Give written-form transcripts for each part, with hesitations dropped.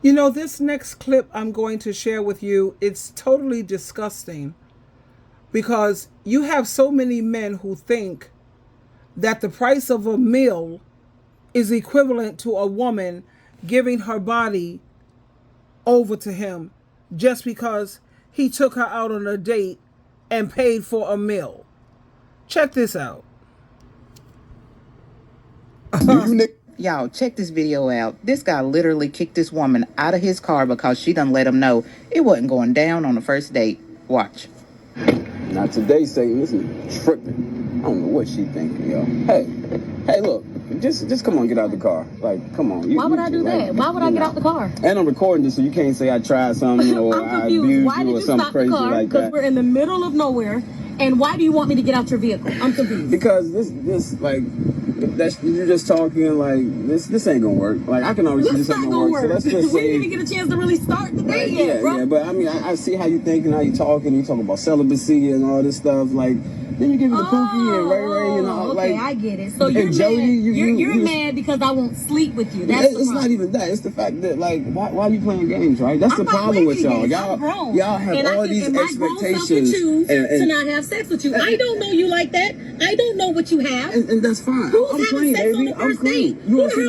You know, this next clip I'm going to share with you, it's totally disgusting because you have so many men who think that the price of a meal is equivalent to a woman giving her body over to him just because he took her out on a date and paid for a meal. Check this out. Y'all, check this video out. This guy literally kicked this woman out of his car because she done let him know it wasn't going down on the first date. Watch. Not today, Satan. This is tripping. I don't know what she thinking, yo. Hey, look. Just come on, get out the car. Like, come on. Why would I do that? Why would I get out the car? And I'm recording this, so you can't say I tried something or I abused Why you did or you something stop the crazy car? like that. Because we're in the middle of nowhere. And why do you want me to get out your vehicle? I'm confused. Because this like that's you're just talking like this ain't gonna work. Like I can already see this ain't gonna work. So let's just we say didn't even get a chance to really start the day yet, bro. Yeah, but I mean I see how you think and how you talking. You talk about celibacy and all this stuff. Like then you give me the Pookie and Ray Ray and all. Okay, like, I get it. So you're Jody, mad. You're mad because I won't sleep with you. That's it's not even that. It's the fact that like why are you playing games, right? That's I'm the problem with y'all. Y'all Have all these expectations to not have sex with you. I don't know you like that. I don't know what you have. And that's fine. I'm clean, baby. I'm clean. You want to see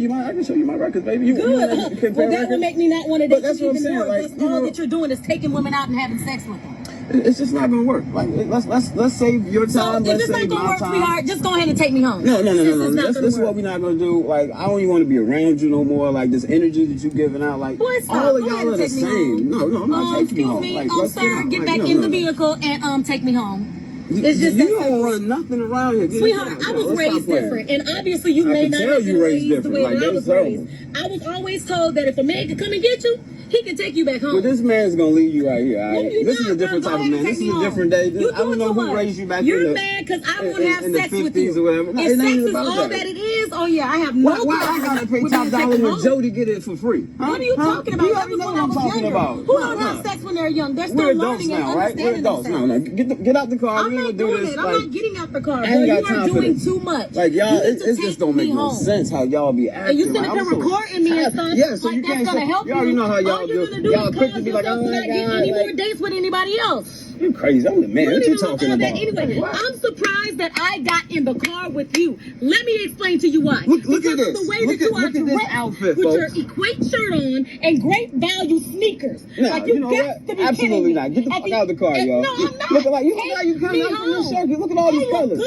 my? I can show you my records, baby. You Good. Well, that would make me not want to date that's you what I'm even saying. more. Like, That's all that you're doing is taking women out and having sex with them. It's just not gonna work. Like let's save your time. So if it's not gonna work, sweetheart, just go ahead and take me home. No. This is what we're not gonna do. Like I don't even want to be around you no more. Like this energy that you're giving out. Like all of y'all are the same. No, I'm not taking you home. Excuse me, sir, get back in the vehicle and take me home. It's just you don't run nothing around here. Sweetheart, I was raised different, and obviously you may not have been raised the way that I was raised. I was always told that if a man could come and get you, he can take you back home. Well, this man's gonna leave you right here. No, this is a different type of man. This is a different day. I don't know who raised you back You're mad because I won't have sex with you. Or whatever. If sex is all that it is, oh yeah, I have no problem. Why I gotta pay top dollar when Joe to get it for free? What are you talking about? You already know what I'm talking about. Who don't have sex when they're young? They're still learning and understanding. We're adults now, right? Get out the car. I'm not doing it. I'm not getting out the car. You are doing too much. Like y'all, it just don't make no sense how y'all be acting. And you sitting there recording me and stuff. Yeah, so you can't. That's gonna help you. You already know how y'all do. Y'all quick to be like, oh my God, any more dates with anybody else. You crazy. I'm the man. What you talking about? Anyway, I'm surprised that I got in the car with you. Let me explain to you why. Look at this. The way that you are this outfit, with folks. your Equate shirt on and great value sneakers. No, like you know what? Absolutely not. Get the fuck out of the car, yo. No, I'm not. Look at you coming out from this shirt. Look at all these colors.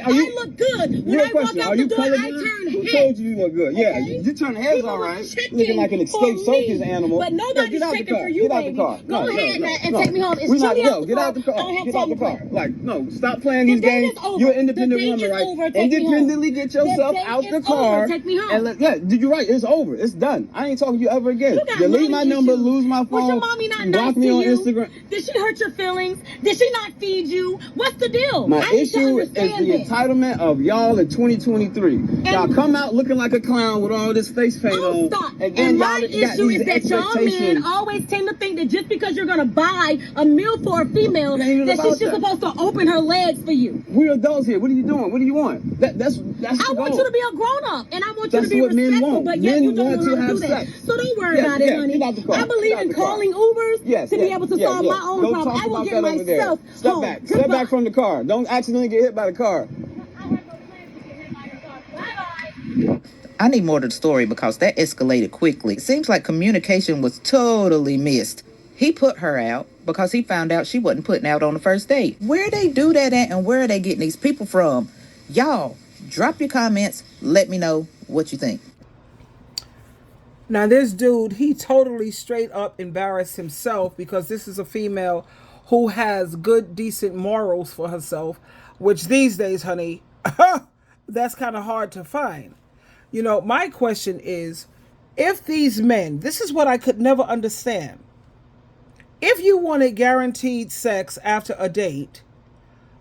I look good. When I walk out the door, I turn heads. Who told you look good? Yeah, you turn heads all right. Looking like an escaped circus animal. But nobody's checking for you, baby. Go ahead and take me home. Get out the car. Get out the car. Like, no, stop playing these games. You're an independent woman, right? Independently get yourself out the car. Take me home. And you're right. It's over. It's done. I ain't talking to you ever again. Delete my number, lose my phone. Was your mommy not block me on Instagram. Did she hurt your feelings? Did she not feed you? What's the deal? My issue is the entitlement of y'all in 2023. Y'all come out looking like a clown with all this face paint on. Stop. And then my issue is that y'all men always tend to think that just because you're gonna buy a meal for a female, that she's just supposed to open her legs for you. We're adults here. What are you doing? What do you want? That's I want you to be a grown up, and I want you that's to be what respectful. Men want. But yet you don't want know to how to have do that. sex. So don't worry about it, honey. I believe in calling Ubers to be able to solve my own problem. I will get myself home. Step back from the car. Don't accidentally get hit by the car. I need more to the story because that escalated quickly. It seems like communication was totally missed. He put her out because he found out she wasn't putting out on the first date. Where they do that at and where are they getting these people from? Y'all, drop your comments. Let me know what you think. Now, this dude, he totally straight up embarrassed himself because this is a female who has good, decent morals for herself, which these days, honey, that's kind of hard to find. You know, my question is, if these men, this is what I could never understand. If you wanted guaranteed sex after a date,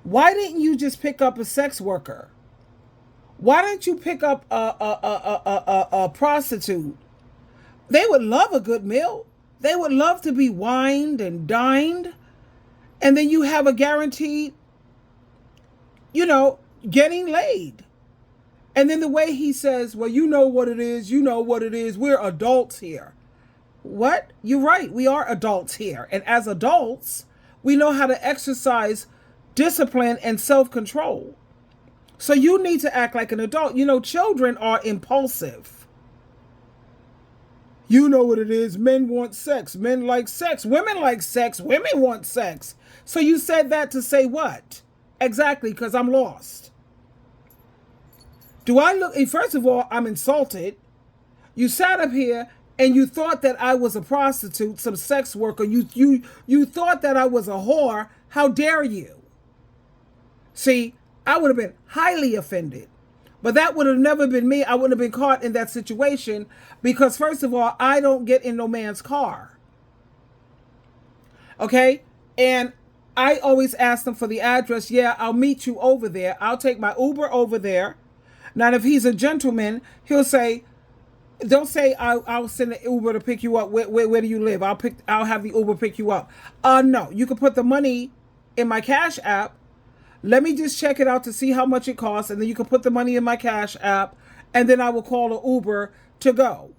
why didn't you just pick up a sex worker? Why didn't you pick up a prostitute? They would love a good meal. They would love to be wined and dined. And then you have a guaranteed, getting laid. And then the way he says, well, you know what it is. You know what it is. We're adults here. What? You're right. We are adults here. And as adults, we know how to exercise discipline and self-control. So you need to act like an adult. You know, children are impulsive. You know what it is. Men want sex. Men like sex. Women like sex. Women want sex. So you said that to say what? Exactly, because I'm lost. Do I look, first of all, I'm insulted. You sat up here and you thought that I was a prostitute, some sex worker. You thought that I was a whore. How dare you? See, I would have been highly offended. But that would have never been me. I wouldn't have been caught in that situation because, first of all, I don't get in no man's car. Okay? And I always ask them for the address. Yeah, I'll meet you over there. I'll take my Uber over there. Now, if he's a gentleman, he'll say, don't say I'll send an Uber to pick you up. Where do you live? I'll have the Uber pick you up. No, you can put the money in my Cash App. Let me just check it out to see how much it costs, and then you can put the money in my Cash App, and then I will call an Uber to go.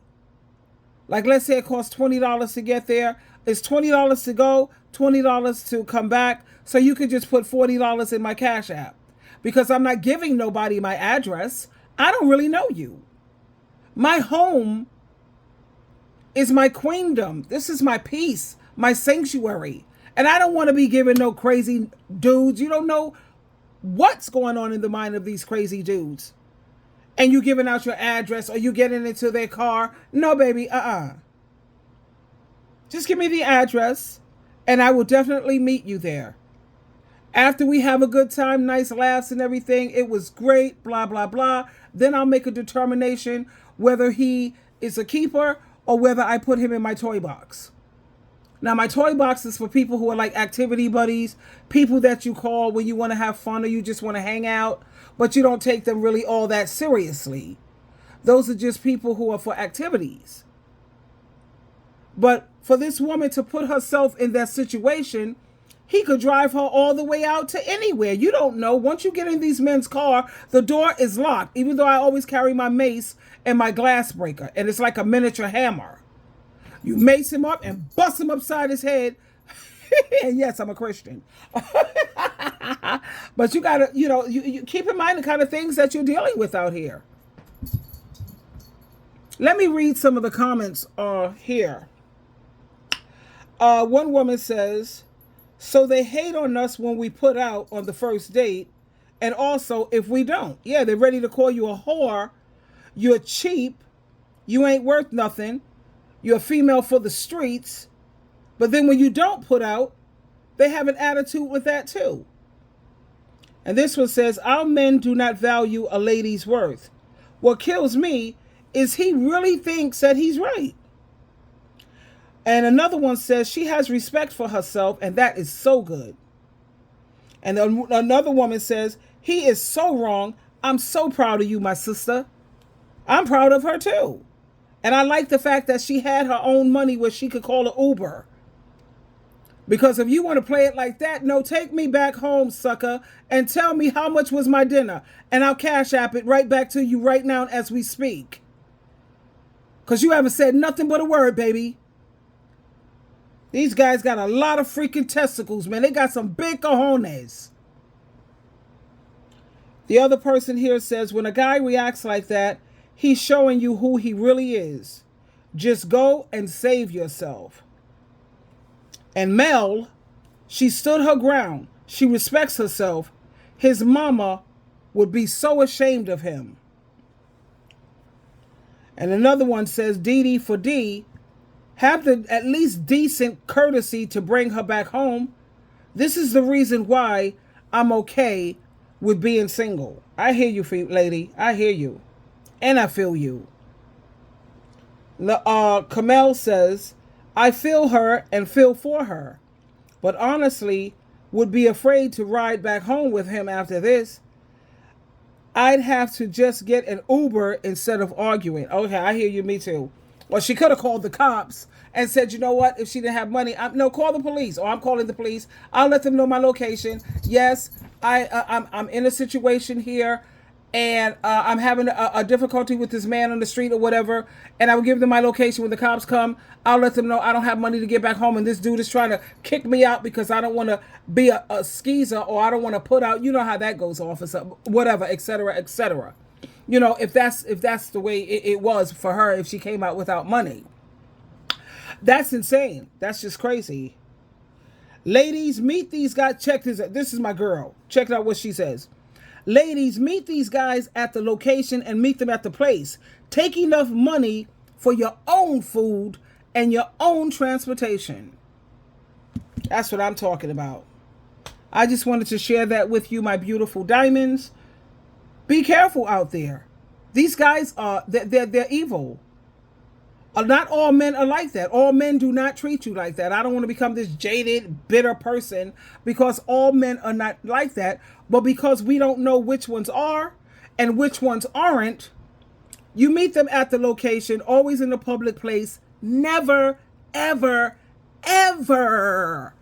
Like, let's say it costs $20 to get there. It's $20 to go, $20 to come back, so you can just put $40 in my Cash App. Because I'm not giving nobody my address. I don't really know you. My home is my queendom. This is my peace, my sanctuary. And I don't want to be giving no crazy dudes. You don't know what's going on in the mind of these crazy dudes. And you giving out your address or you getting into their car. No, baby, Just give me the address and I will definitely meet you there. After we have a good time, nice laughs and everything, it was great, blah, blah, blah. Then I'll make a determination whether he is a keeper or whether I put him in my toy box. Now, my toy box is for people who are like activity buddies, people that you call when you want to have fun or you just want to hang out, but you don't take them really all that seriously. Those are just people who are for activities. But for this woman to put herself in that situation, he could drive her all the way out to anywhere. You don't know. Once you get in these men's car, the door is locked, even though I always carry my mace and my glass breaker, and it's like a miniature hammer. You mace him up and bust him upside his head. And yes, I'm a Christian. But you got to, you keep in mind the kind of things that you're dealing with out here. Let me read some of the comments here. One woman says, so they hate on us when we put out on the first date, and also if we don't. Yeah, they're ready to call you a whore. You're cheap. You ain't worth nothing. You're a female for the streets. But then when you don't put out, they have an attitude with that too. And this one says, our men do not value a lady's worth. What kills me is he really thinks that he's right. And another one says she has respect for herself, and that is so good. And another woman says, he is so wrong. I'm so proud of you, my sister. I'm proud of her too. And I like the fact that she had her own money where she could call an Uber. Because if you want to play it like that, no, take me back home, sucker, and tell me how much was my dinner. And I'll Cash App it right back to you right now as we speak. Because you haven't said nothing but a word, baby. These guys got a lot of freaking testicles, man. They got some big cojones. The other person here says, when a guy reacts like that, he's showing you who he really is. Just go and save yourself. And Mel, she stood her ground. She respects herself. His mama would be so ashamed of him. And another one says, Dee for D, have the at least decent courtesy to bring her back home. This is the reason why I'm okay with being single. I hear you, lady. I hear you. And I feel you. Kamel says, I feel her and feel for her, but honestly would be afraid to ride back home with him after this. I'd have to just get an Uber instead of arguing. Okay, I hear you, me too. Well, she could have called the cops and said, you know what, if she didn't have money, no, call the police, or I'm calling the police. I'll let them know my location. Yes, I'm in a situation here, and I'm having a difficulty with this man on the street or whatever, and I will give them my location. When the cops come, I'll let them know I don't have money to get back home, and this dude is trying to kick me out because I don't want to be a skeezer, or I don't want to put out, you know how that goes, officer, whatever, etc., etc. You know, if that's the way it was for her, if she came out without money. That's insane. That's just crazy. Ladies, meet these guys. Check this out. This is my girl. Check out what she says. Ladies, meet these guys at the location and meet them at the place. Take enough money for your own food and your own transportation. That's what I'm talking about. I just wanted to share that with you, my beautiful diamonds. Be careful out there. These guys are, they're evil. Not all men are like that. All men do not treat you like that. I don't want to become this jaded, bitter person because all men are not like that. But because we don't know which ones are and which ones aren't, you meet them at the location, always in a public place. Never, ever, ever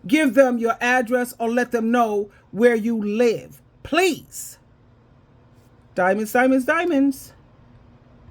give them your address or let them know where you live. Please. Diamonds, diamonds, diamonds.